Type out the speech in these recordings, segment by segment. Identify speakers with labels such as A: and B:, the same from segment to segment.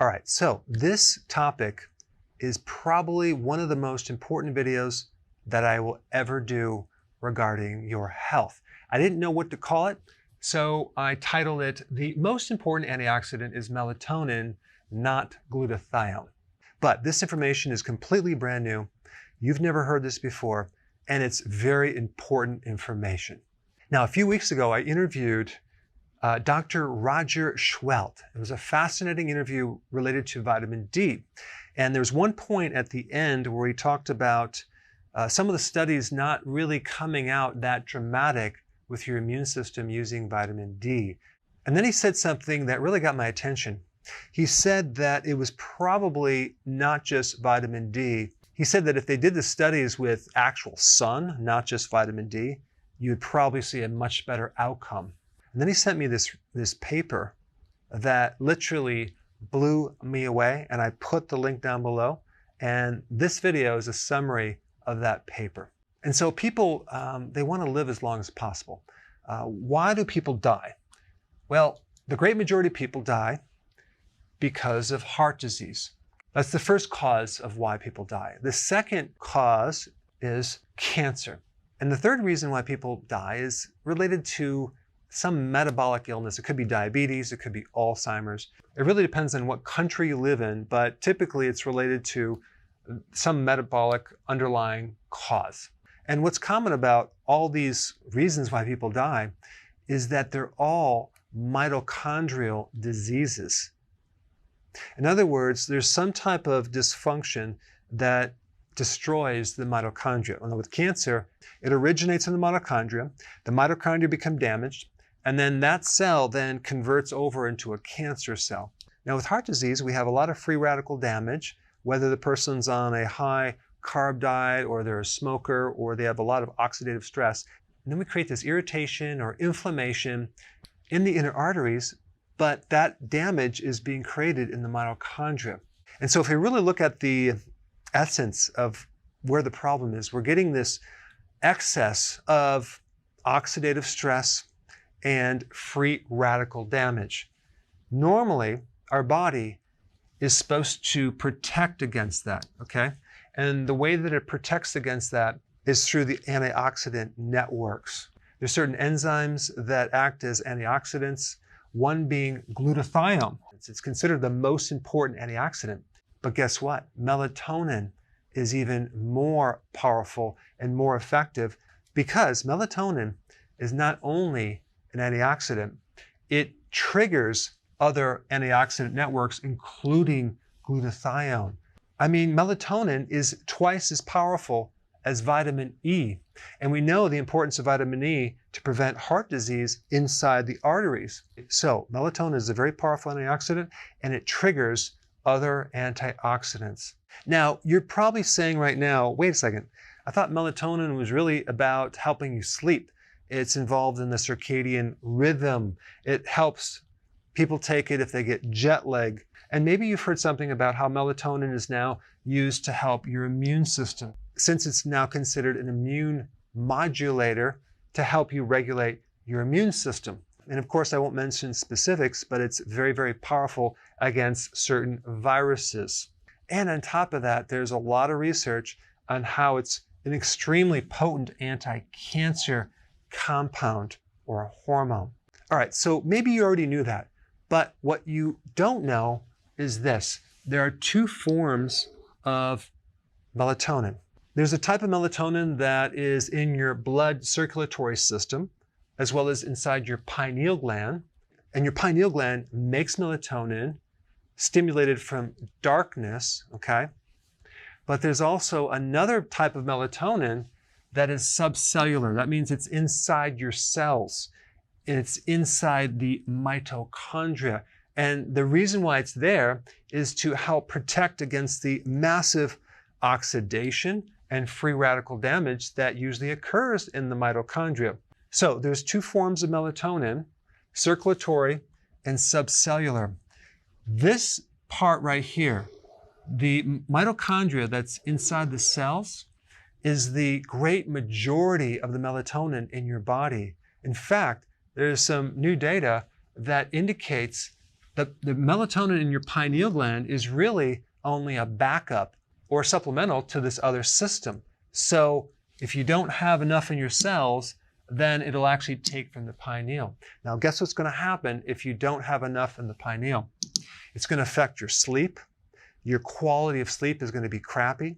A: All right, so this topic is probably one of the most important videos that I will ever do regarding your health. I didn't know what to call it, so I titled it, The Most Important Antioxidant is Melatonin, Not Glutathione. But this information is completely brand new. You've never heard this before, and it's very important information. Now, a few weeks ago, I interviewed Dr. Roger Schwelt. It was a fascinating interview related to vitamin D. And there's one point at the end where he talked about some of the studies not really coming out that dramatic with your immune system using vitamin D. And then he said something that really got my attention. He said that it was probably not just vitamin D. He said that if they did the studies with actual sun, not just vitamin D, you'd probably see a much better outcome. And then he sent me this paper that literally blew me away, and I put the link down below. And this video is a summary of that paper. And so people, they want to live as long as possible. Why do people die? Well, the great majority of people die because of heart disease. That's the first cause of why people die. The second cause is cancer. And the third reason why people die is related to some metabolic illness. It could be diabetes, it could be Alzheimer's. It really depends on what country you live in, but typically it's related to some metabolic underlying cause. And what's common about all these reasons why people die is that they're all mitochondrial diseases. In other words, there's some type of dysfunction that destroys the mitochondria. And with cancer, it originates in the mitochondria become damaged, and then that cell then converts over into a cancer cell. Now with heart disease, we have a lot of free radical damage, whether the person's on a high carb diet or they're a smoker or they have a lot of oxidative stress. And then we create this irritation or inflammation in the inner arteries, but that damage is being created in the mitochondria. And so if we really look at the essence of where the problem is, we're getting this excess of oxidative stress and free radical damage. Normally, our body is supposed to protect against that, okay? And the way that it protects against that is through the antioxidant networks. There's certain enzymes that act as antioxidants, one being glutathione. It's considered the most important antioxidant. But guess what? Melatonin is even more powerful and more effective because melatonin is not only an antioxidant, it triggers other antioxidant networks, including glutathione. I mean, melatonin is twice as powerful as vitamin E. And we know the importance of vitamin E to prevent heart disease inside the arteries. So melatonin is a very powerful antioxidant, and it triggers other antioxidants. Now, you're probably saying right now, wait a second, I thought melatonin was really about helping you sleep. It's involved in the circadian rhythm. It helps people take it if they get jet lag. And maybe you've heard something about how melatonin is now used to help your immune system, since it's now considered an immune modulator to help you regulate your immune system. And of course, I won't mention specifics, but it's very, very powerful against certain viruses. And on top of that, there's a lot of research on how it's an extremely potent anti-cancer compound or a hormone. All right, so maybe you already knew that, but what you don't know is this. There are two forms of melatonin. There's a type of melatonin that is in your blood circulatory system, as well as inside your pineal gland. And your pineal gland makes melatonin stimulated from darkness, okay? But there's also another type of melatonin that is subcellular. That means it's inside your cells. It's inside the mitochondria. And the reason why it's there is to help protect against the massive oxidation and free radical damage that usually occurs in the mitochondria. So there's two forms of melatonin, circulatory and subcellular. This part right here, the mitochondria that's inside the cells, is the great majority of the melatonin in your body. In fact, there's some new data that indicates The melatonin in your pineal gland is really only a backup or supplemental to this other system. So if you don't have enough in your cells, then it'll actually take from the pineal. Now, guess what's going to happen if you don't have enough in the pineal? It's going to affect your sleep. Your quality of sleep is going to be crappy.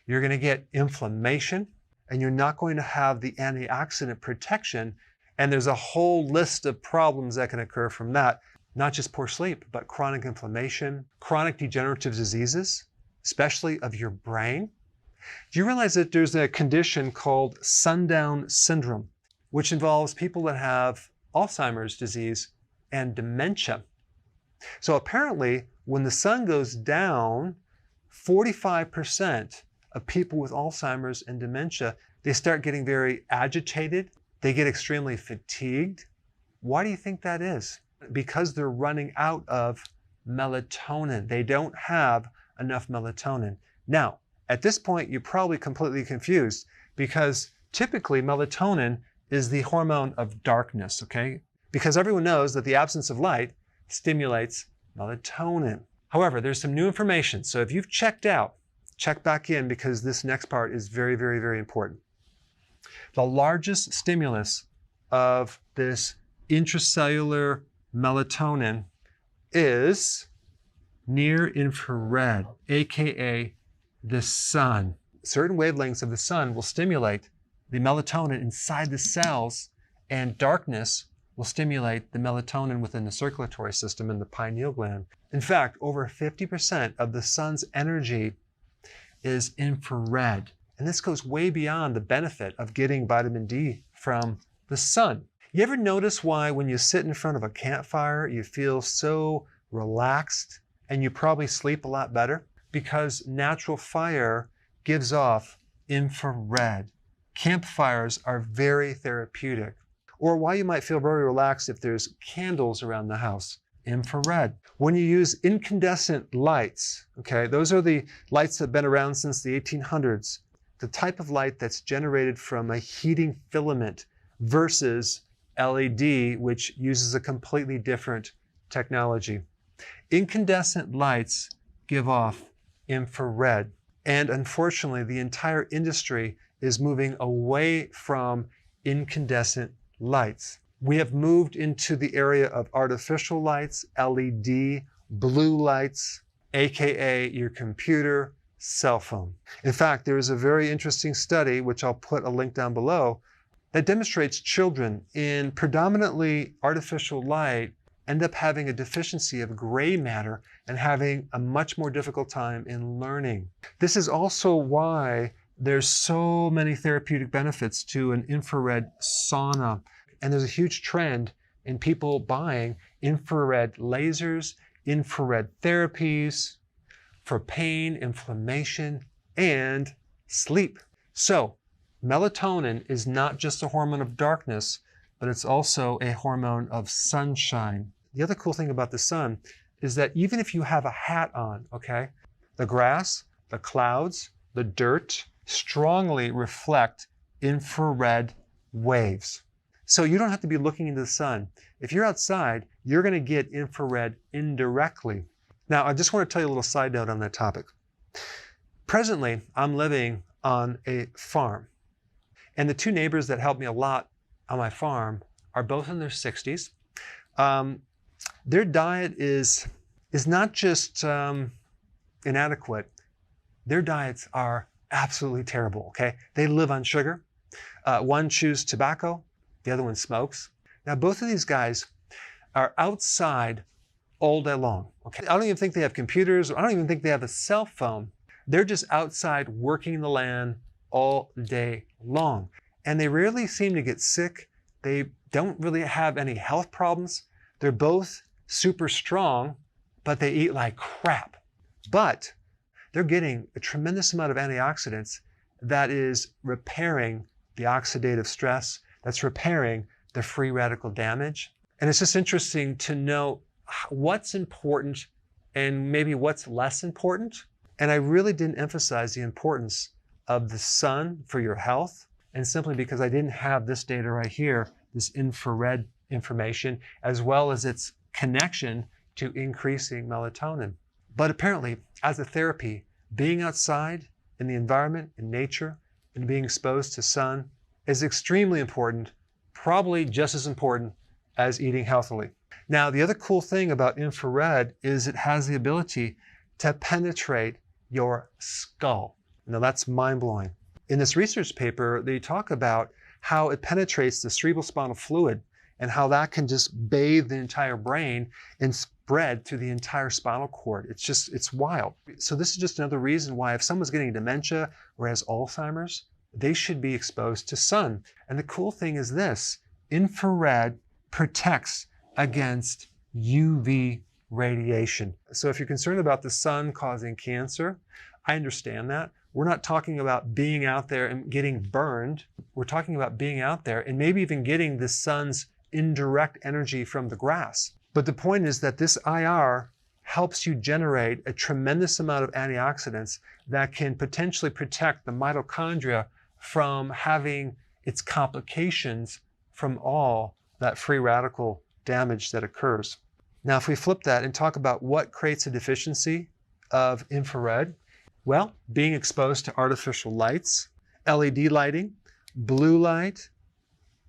A: You're going to get inflammation, and you're not going to have the antioxidant protection. And there's a whole list of problems that can occur from that. Not just poor sleep, but chronic inflammation, chronic degenerative diseases, especially of your brain. Do you realize that there's a condition called sundown syndrome, which involves people that have Alzheimer's disease and dementia? So apparently, when the sun goes down, 45% of people with Alzheimer's and dementia, they start getting very agitated. They get extremely fatigued. Why do you think that is? Because they're running out of melatonin. They don't have enough melatonin. Now, at this point, you're probably completely confused because typically melatonin is the hormone of darkness, okay? Because everyone knows that the absence of light stimulates melatonin. However, there's some new information. So if you've checked out, check back in because this next part is very, very, very important. The largest stimulus of this intracellular melatonin is near infrared, aka the sun. Certain wavelengths of the sun will stimulate the melatonin inside the cells, and darkness will stimulate the melatonin within the circulatory system in the pineal gland. In fact, over 50% of the sun's energy is infrared. And this goes way beyond the benefit of getting vitamin D from the sun. You ever notice why when you sit in front of a campfire, you feel so relaxed and you probably sleep a lot better? Because natural fire gives off infrared. Campfires are very therapeutic. Or why you might feel very relaxed if there's candles around the house. Infrared. When you use incandescent lights, okay, those are the lights that have been around since the 1800s, the type of light that's generated from a heating filament versus LED, which uses a completely different technology. Incandescent lights give off infrared. And unfortunately, the entire industry is moving away from incandescent lights. We have moved into the area of artificial lights, LED, blue lights, aka your computer, cell phone. In fact, there is a very interesting study, which I'll put a link down below, that demonstrates children in predominantly artificial light end up having a deficiency of gray matter and having a much more difficult time in learning. This is also why there's so many therapeutic benefits to an infrared sauna. And there's a huge trend in people buying infrared lasers, infrared therapies for pain, inflammation, and sleep. So melatonin is not just a hormone of darkness, but it's also a hormone of sunshine. The other cool thing about the sun is that even if you have a hat on, okay, the grass, the clouds, the dirt strongly reflect infrared waves. So you don't have to be looking into the sun. If you're outside, you're going to get infrared indirectly. Now, I just want to tell you a little side note on that topic. Presently, I'm living on a farm. And the two neighbors that help me a lot on my farm are both in their 60s. Their diet is not just inadequate. Their diets are absolutely terrible, okay? They live on sugar. One chews tobacco. The other one smokes. Now, both of these guys are outside all day long, okay? I don't even think they have computers. I don't even think they have a cell phone. They're just outside working the land all day long. And they rarely seem to get sick. They don't really have any health problems. They're both super strong, but they eat like crap. But they're getting a tremendous amount of antioxidants that is repairing the oxidative stress, that's repairing the free radical damage. And it's just interesting to know what's important and maybe what's less important. And I really didn't emphasize the importance of the sun for your health, and simply because I didn't have this data right here, this infrared information, as well as its connection to increasing melatonin. But apparently, as a therapy, being outside in the environment, in nature, and being exposed to sun is extremely important, probably just as important as eating healthily. Now, the other cool thing about infrared is it has the ability to penetrate your skull. Now, that's mind-blowing. In this research paper, they talk about how it penetrates the cerebrospinal fluid and how that can just bathe the entire brain and spread through the entire spinal cord. It's wild. So this is just another reason why if someone's getting dementia or has Alzheimer's, they should be exposed to sun. And the cool thing is this, infrared protects against UV radiation. So if you're concerned about the sun causing cancer, I understand that. We're not talking about being out there and getting burned. We're talking about being out there and maybe even getting the sun's indirect energy from the grass. But the point is that this IR helps you generate a tremendous amount of antioxidants that can potentially protect the mitochondria from having its complications from all that free radical damage that occurs. Now, if we flip that and talk about what creates a deficiency of infrared, well, being exposed to artificial lights, LED lighting, blue light,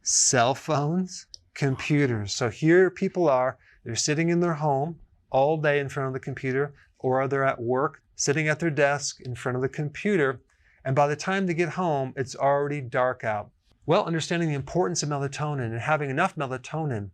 A: cell phones, computers. So here people are, they're sitting in their home all day in front of the computer, or they're at work, sitting at their desk in front of the computer, and by the time they get home, it's already dark out. Well, understanding the importance of melatonin and having enough melatonin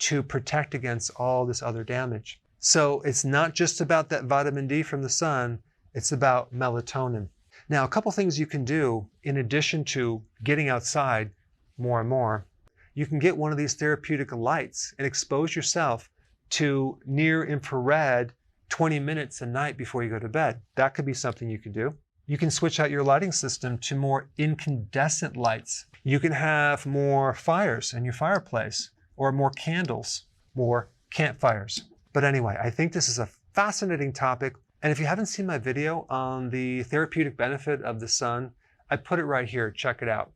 A: to protect against all this other damage. So it's not just about that vitamin D from the sun, it's about melatonin. Now, a couple things you can do in addition to getting outside more and more. You can get one of these therapeutic lights and expose yourself to near infrared 20 minutes a night before you go to bed. That could be something you can do. You can switch out your lighting system to more incandescent lights. You can have more fires in your fireplace or more candles, more campfires. But anyway, I think this is a fascinating topic. And if you haven't seen my video on the therapeutic benefit of the sun, I put it right here. Check it out.